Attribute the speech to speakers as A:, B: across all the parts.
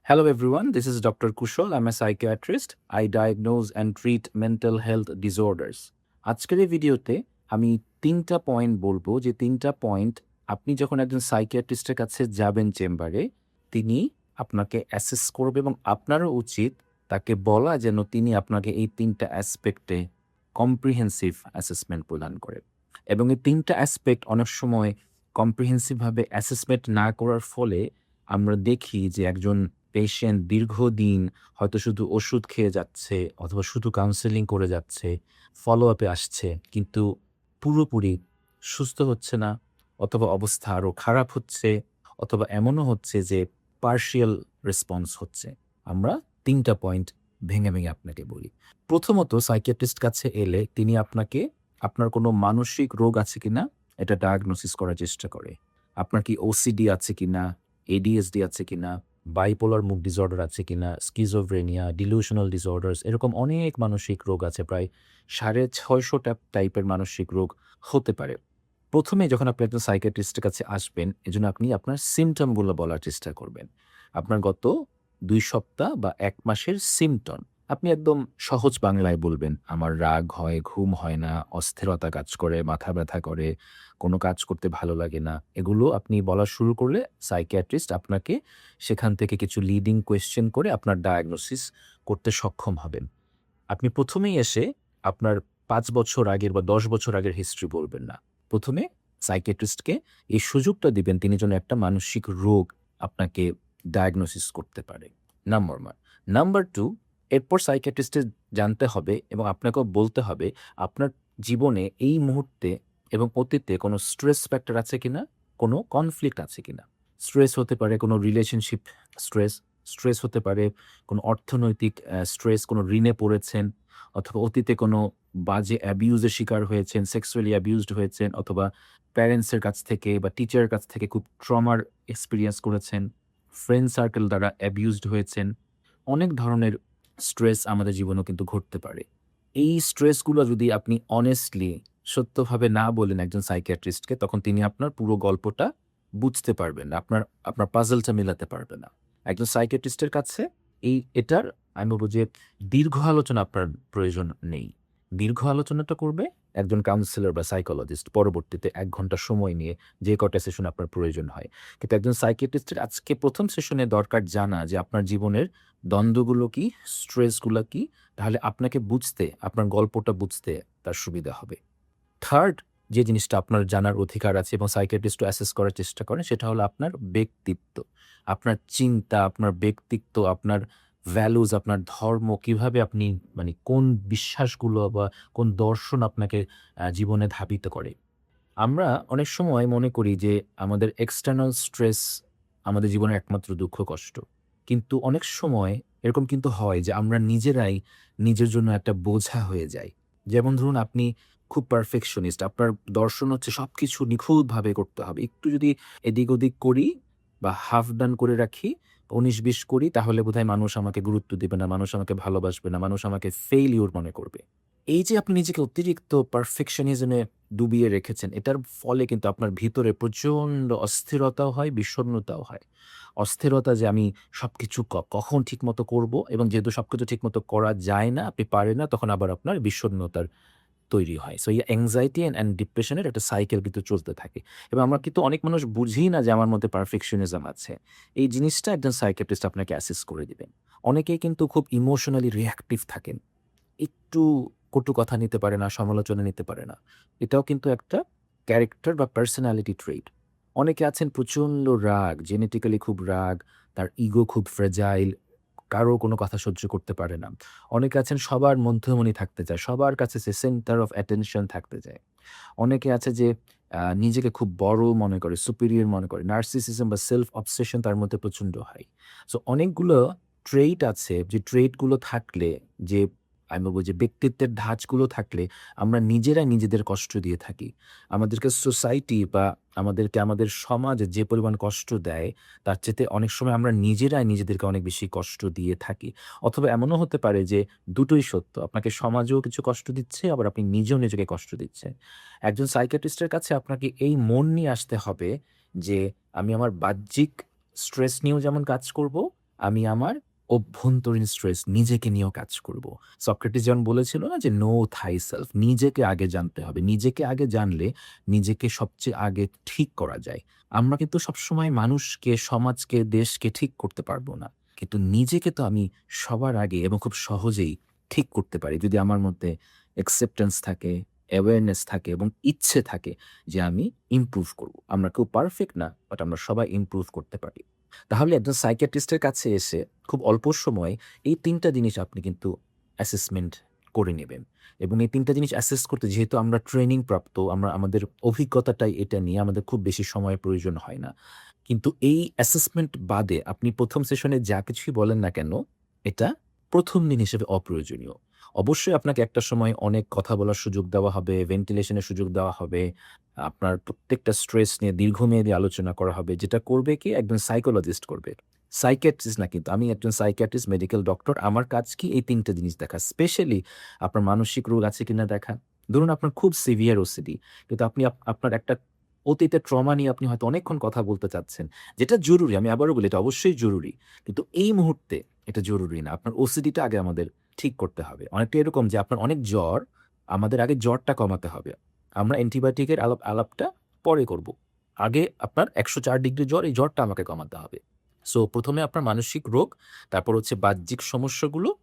A: Hello everyone, this is Dr. Kushal. I'm a psychiatrist. I diagnose and treat mental health disorders. আজকের এই ভিডিওতে আমি ৩টা point বলবো যে ৩টা পয়েন্ট আপনি যখন একজন সাইকিয়াট্রিস্টের কাছে যাবেন চেম্বারে, তিনি আপনাকে অ্যাসেস করবে এবং আপনারও উচিত তাকে বলা যেন তিনি আপনাকে এই ৩টা অ্যাসপেক্টে কম্প্রিহেন্সিভ অ্যাসেসমেন্ট প্রদান করে। এবং এই ৩টা অ্যাসপেক্ট অনেক সময় কম্প্রিহেন্সিভভাবে অ্যাসেসমেন্ট না করার ফলে আমরা দেখি যে একজন পেশেন্ট দীর্ঘদিন হয়তো শুধু ওষুধ খেয়ে যাচ্ছে অথবা শুধু কাউন্সেলিং করে যাচ্ছে, ফলো আপে আসছে কিন্তু পুরোপুরি সুস্থ হচ্ছে না, অথবা অবস্থা আরও খারাপ হচ্ছে, অথবা এমনও হচ্ছে যে পার্শিয়াল রেসপন্স হচ্ছে। আমরা ৩টা পয়েন্ট ভেঙে ভেঙে আপনাকে বলি। প্রথমত সাইকিয়াট্রিস্ট কাছে এলে তিনি আপনাকে আপনার কোনো মানসিক রোগ আছে কিনা এটা ডায়াগনোসিস করার চেষ্টা করে। আপনার কি ওসিডি আছে কিনা, এডিএসডি আছে কিনা, বাইপোলার মুড ডিসঅর্ডার আছে কিনা, স্কিজোফ্রেনিয়া, ডিলুশনাল ডিসঅর্ডারস, এরকম অনেক মানসিক রোগ আছে। প্রায় ৬৫০টা টাইপের মানসিক রোগ হতে পারে। প্রথমে যখন আপনি একজন সাইকিয়াট্রিস্টের কাছে আসবেন, এজন্য আপনি আপনার সিম্পটমগুলো বলার চেষ্টা করবেন। আপনার গত ২ সপ্তাহ বা ১ মাসের সিম্পটম আপনি একদম সহজ বাংলায় বলবেন। আমার রাগ হয়, ঘুম হয় না, অস্থিরতা কাজ করে, মাথা ব্যথা করে, কোনো কাজ করতে ভালো লাগে না। এগুলো আপনি বলা শুরু করলে সাইকিয়াট্রিস্ট আপনাকে সেখান থেকে কিছু লিডিং কোয়েশ্চেন করে আপনার ডায়াগনোসিস করতে সক্ষম হবেন। আপনি ১ম এই এসে আপনার ৫ বছর আগের বা ১০ বছর আগের হিস্ট্রি বলবেন না। ১ম এ সাইকিয়াট্রিস্টকে এই সুযোগটা দিবেন তিনি যেন একটা মানসিক রোগ আপনাকে ডায়াগনোসিস করতে পারে। নাম্বার 1। নাম্বার ২, এরপর সাইকিয়াট্রিস্টের জানতে হবে এবং আপনাকেও বলতে হবে আপনার জীবনে এই মুহূর্তে এবং অতীতে কোনো স্ট্রেস ফ্যাক্টর আছে কিনা, কোনো কনফ্লিক্ট আছে কিনা। স্ট্রেস হতে পারে কোনো রিলেশনশিপ স্ট্রেস, স্ট্রেস হতে পারে কোনো অর্থনৈতিক স্ট্রেস, কোনো ঋণে পড়েছেন, অথবা অতীতে কোনো বাজে অ্যাবিউজের শিকার হয়েছেন, সেক্সুয়ালি অ্যাবিউজড হয়েছেন, অথবা প্যারেন্টসের কাছ থেকে বা টিচারের কাছ থেকে খুব ট্রমার এক্সপেরিয়েন্স করেছেন, ফ্রেন্ড সার্কেল দ্বারা অ্যাবিউজড হয়েছেন। অনেক ধরনের স্ট্রেস আমাদের জীবনেও কিন্তু ঘটতে পারে। এই স্ট্রেসগুলো যদি আপনি অনেস্টলি সত্যভাবে না বলেন একজন সাইকিয়াট্রিস্টকে, তখন তিনি আপনার পুরো গল্পটা বুঝতে পারবেন না। আপনার আপনার পাজলটা মেলাতে পারবে না। একজন সাইকিয়াট্রিস্টের কাছে এটার আমি বলব যে দীর্ঘ আলোচনা আপনার প্রয়োজন নেই। দীর্ঘ আলোচনাটা করবে একজন কাউন্সেলর বা সাইকোলজিস্ট পরবর্তীতে ১ ঘন্টা সময় নিয়ে যে কটা সেশন আপনার প্রয়োজন হয়। কিন্তু একজন সাইকিয়াট্রিস্টের আজকে ১ম সেশনে দরকার জানা যে আপনার জীবনের দ্বন্দ্বগুলো কি, স্ট্রেসগুলা কি? তাহলে আপনাকে বুঝতে, আপনার গল্পটা বুঝতে তার সুবিধা হবে। থার্ড যে জিনিসটা আপনার জানার অধিকার আছে এবং সাইকিয়াট্রিস্টও অ্যাসেস করার চেষ্টা করেন সেটা হলো আপনার ব্যক্তিত্ব। আপনার চিন্তা, আপনার ব্যক্তিত্ব, আপনার ভ্যালুজ, আপনার ধর্ম কিভাবে আপনি মানে কোন বিশ্বাসগুলো বা কোন দর্শন আপনাকে জীবনে ধাবিত করে। আমরা অনেক সময় মনে করি যে আমাদের এক্সটার্নাল স্ট্রেস আমাদের জীবনের একমাত্র দুঃখ কষ্ট। কিন্তু অনেক সময় এরকম কিন্তু হয় যে আমরা নিজেরাই নিজের জন্য একটা বোঝা হয়ে যাই। যেমন ধরুন আপনি খুব পারফেকশনিস্ট। আপনার দর্শন হচ্ছে সবকিছু নিখুঁতভাবে করতে হবে। একটু যদি এদিক ওদিক করি বা হাফ ডান করে রাখি, ১৯-২০ করি তাহলে বোধহয় মানুষ আমাকে গুরুত্ব দিবে না, মানুষ আমাকে ভালোবাসবে না, মানুষ আমাকে ফেইলিউর মনে করবে। এই যে আপনি নিজেকে অতিরিক্ত পারফেকশনিজম এ ডুবিয়ে রেখেছেন, এটার ফলে কিন্তু আপনার ভিতরে প্রচন্ড অস্থিরতাও হয়, বিষণ্ণতাও হয়। অস্থিরতা যে আমি সবকিছু কখন ঠিকমতো করব, এবং যেহেতু সবকিছু ঠিকমতো করা যায় না, আপনি পারেন না, তখন আবার আপনার বিষণ্ণতার তৈরি হয়। সো এই anxiety অ্যান্ড ডিপ্রেশন এর একটা সাইকেল কিন্তু চলতে থাকে। এবং আমরা কিন্তু অনেক মানুষ বুঝি না যে আমার মধ্যে পারফেকশনিজম আছে। এই জিনিসটা একজন সাইকিয়াট্রিস্ট আপনাকে অ্যাসেস করে দিবেন। অনেকেই কিন্তু খুব ইমোশনালি রিঅ্যাক্টিভ থাকেন। একটু কটু কথা নিতে পারে না, সমালোচনা নিতে পারে না। এটাও কিন্তু একটা ক্যারেক্টার বা পার্সোনালিটি ট্রেইট। অনেকে আছেন প্রচন্ড রাগ, জেনেটিক্যালি খুব রাগ, তার ইগো খুব ফ্র্যাজাইল, কারো কোনো কথা সহ্য করতে পারে না। অনেকে আছেন সবার মধ্যমণি থাকতে চায়, সবার কাছে সে সেন্টার অফ অ্যাটেনশন থাকতে চায়। অনেকে আছে যে নিজেকে খুব বড় মনে করে, সুপিরিয়র মনে করে। নার্সিসিজম বা সেলফ অবসেশন তার মধ্যে প্রচন্ড হাই। সো অনেকগুলো ট্রেইট আছে যে ট্রেইট গুলো থাকলে, যে আমি বলব যে ব্যক্তিত্বের ধাঁচগুলো থাকলে আমরা নিজেরাই নিজেদের কষ্ট দিয়ে থাকি। আমাদেরকে সোসাইটি বা আমাদেরকে আমাদের সমাজ যে পরিমাণ কষ্ট দেয়, তার চাইতে অনেক সময় আমরা নিজেরাই নিজেদেরকে অনেক বেশি কষ্ট দিয়ে থাকি। অথবা এমনও হতে পারে যে দুটোই সত্য। আপনাকে সমাজও কিছু কষ্ট দিচ্ছে, আবার আপনি নিজেও নিজেকে কষ্ট দিচ্ছেন। একজন সাইকিয়াট্রিস্টের কাছে আপনাকে এই মন নিয়ে আসতে হবে যে আমি আমার বাহ্যিক স্ট্রেস নিয়েও যেমন কাজ করব, আমি আমার অভ্যন্তরীণ স্ট্রেস নিজেকে নিয়েও কাজ করব। সক্রেটিস যেমন বলেছিল না যে, "নো থাইসেলফ" নিজেকে আগে জানতে হবে। নিজেকে আগে জানলে নিজেকে সবচেয়ে আগে ঠিক করা যায়। আমরা কিন্তু সবসময় মানুষকে, সমাজকে, দেশকে ঠিক করতে পারব না। কিন্তু নিজেকে তো আমি সবার আগে এবং খুব সহজেই ঠিক করতে পারি। যদি আমার মধ্যে অ্যাকসেপ্টেন্স থাকে, অ্যাওয়ারনেস থাকে এবং ইচ্ছে থাকে যে আমি ইমপ্রুভ করব। আমরা কেউ পারফেক্ট না, বাট আমরা সবাই ইমপ্রুভ করতে পারি। তাহলে একজন সাইকিয়াট্রিস্টের কাছে এসে খুব অল্প সময়ে এই ৩ টা জিনিস আপনি কিন্তু অ্যাসেসমেন্ট করে নেবেন। এবং এই ৩ টা জিনিস অ্যাসেস করতে যেহেতু আমরা ট্রেনিং প্রাপ্ত, আমরা আমাদের অভিজ্ঞতাটাই এটা নিয়ে আমাদের খুব বেশি সময়ের প্রয়োজন হয় না। কিন্তু এই অ্যাসেসমেন্ট বাদে আপনি ১ম সেশনে যা কিছুই বলেন না কেন, এটা ১ম দিন হিসেবে অপ্রয়োজনীয়। অবশ্যই আপনাকে একটা সময় অনেক কথা বলার সুযোগ দেওয়া হবে, ভেন্টিলেশন এর সুযোগ দেওয়া হবে। আপনার প্রত্যেকটা স্ট্রেস নিয়ে দীর্ঘমেয়াদী আলোচনা করা হবে। যেটা করবে কি একজন সাইকোলজিস্ট করবে। সাইকিয়াট্রিস্ট না কিন্তু। আমি একজন সাইকিয়াট্রিস্ট, মেডিকেল ডক্টর। আমার কাজ কি এই ৩ টা জিনিস দেখা। স্পেশালি আপনার মানসিক রোগ আছে কিনা দেখা। ধরুন আপনার খুব সিভিয়ার ওসিডি। কিন্তু আপনি আপনার একটা অতীতের ট্রমা নিয়ে আপনি হয়তো অনেকক্ষণ কথা বলতে চাচ্ছেন। যেটা জরুরি, আমি আবারও বলি এটা অবশ্যই জরুরি। কিন্তু এই মুহূর্তে এটা জরুরি না। আপনার ওসিডিটা আগে আমাদের ঠিক করতে হবে। অনেকটা এরকম যে আপনার অনেক জ্বর, আমাদের আগে জ্বরটা কমাতে হবে। আমরা অ্যান্টিবায়োটিকের আলাপটা পরে করব। আগে আপনার ১০৪ ডিগ্রি জ্বর, এই জ্বরটা আমাকে কমাতে হবে। সো ১ম এ আপনার মানসিক রোগ, তারপর হচ্ছে বাহ্যিক সমস্যাগুলো,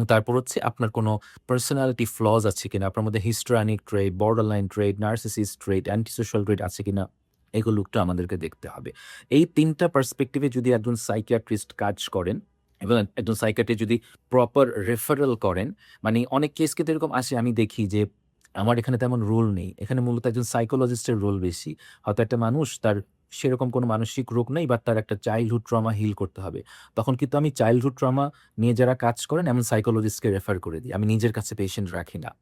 A: তারপর হচ্ছে আপনার কোনো পার্সোনালিটি ফ্লস আছে কিনা, আপনার মধ্যে হিস্ট্রানিক ট্রেট, বর্ডারলাইন ট্রেট, নার্সিসিস্ট ট্রেট, অ্যান্টি সোশ্যাল ট্রেট আছে কিনা, এগুলো একটু আমাদেরকে দেখতে হবে। এই ৩ টা পার্সপেক্টিভ এ যদি একজন সাইকিয়াট্রিস্ট কাজ করেন এবং একজন সাইকিয়াট্রিস্ট যদি প্রপার রেফারেল করেন, মানে অনেক কেস কিন্তু এরকম আসে আমি দেখি যে আমার এখানে তেমন রোল নেই। এখানে মূলত একজন সাইকোলজিস্টের রোল বেশি। হয়তো একটা মানুষ তার সেরকম কোনো মানসিক রোগ নেই, বাট তার একটা চাইল্ডহুড ট্রমা হিল করতে হবে। তখন কিন্তু আমি চাইল্ডহুড ট্রমা নিয়ে যারা কাজ করেন এমন সাইকোলজিস্টকে রেফার করে দিই। আমি নিজের কাছে পেশেন্ট রাখি না।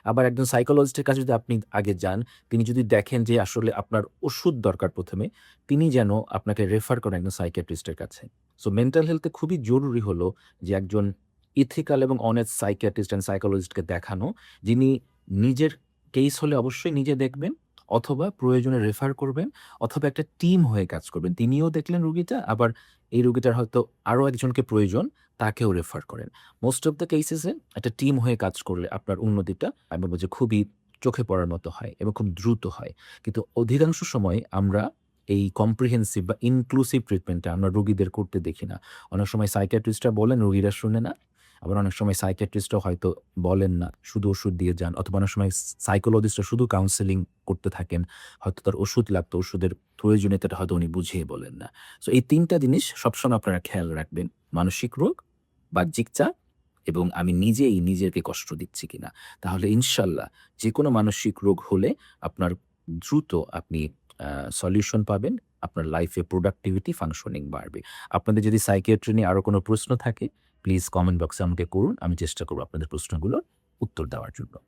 A: আবার একজন সাইকোলজিস্টের কাছে যদি আপনি আগে যান, তিনি যদি দেখেন যে আসলে আপনার ওষুধ দরকার ১ম এ, তিনি যেন আপনাকে রেফার করেন একজন সাইকিয়াট্রিস্টের কাছে। সো মেন্টাল হেলথ এ খুবই জরুরি হলো যে একজন ইথিক্যাল এবং অনেস্ট সাইকিয়াট্রিস্ট অ্যান্ড সাইকোলজিস্টকে দেখানো, যিনি নিজের কেস হলে অবশ্যই নিজে দেখবেন, অথবা প্রয়োজনে রেফার করবেন, অথবা একটা টিম হয়ে কাজ করবেন। তিনিও দেখলেন রুগীটা, আবার এই রুগীটার হয়তো আরো একজনকে প্রয়োজন, তাকেও রেফার করেন। মোস্ট অফ দ্যা কেসেস এ একটা টিম হয়ে কাজ করলে আপনার উন্নতিটা আমি বলব যে খুবই চোখে পড়ার মতো হয় এবং খুব দ্রুত হয়। কিন্তু অধিকাংশ সময় আমরা এই কম্প্রিহেন্সিভ বা ইনক্লুসিভ ট্রিটমেন্টটা আমরা রোগীদের করতে দেখি না। অনেক সময় সাইকিয়াট্রিস্টরা বলেন, রোগীরা শুনে না। আবার অনেক সময় সাইকিয়াট্রিস্টরাও হয়তো বলেন না, শুধু ওষুধ দিয়ে যান, অথবা অনেক সময় সাইকোলজিস্টরা শুধু কাউন্সেলিং করতে থাকেন। হয়তো তার ওষুধ লাগতো, ওষুধের প্রয়োজনীয়তাটা হয়তো উনি বুঝিয়ে বলেন না। সো এই ৩ টা জিনিস সবসময় আপনারা খেয়াল রাখবেন। মানসিক রোগ, বাহ্যিক চাপ এবং আমি নিজেই নিজেকে কষ্ট দিচ্ছি কিনা। তাহলে ইনশাল্লাহ যেকোনো মানসিক রোগ হলে আপনার দ্রুত আপনি আ সলিউশন পাবেন। আপনার লাইফে প্রোডাক্টিভিটি, ফাংশনিং বাড়বে। আপনাদের যদি সাইকিয়াট্রি নিয়ে আরো কোনো প্রশ্ন থাকে, প্লিজ কমেন্ট বক্সে আমাকে করুন। আমি চেষ্টা করব আপনাদের প্রশ্নগুলোর উত্তর দেওয়ার জন্য।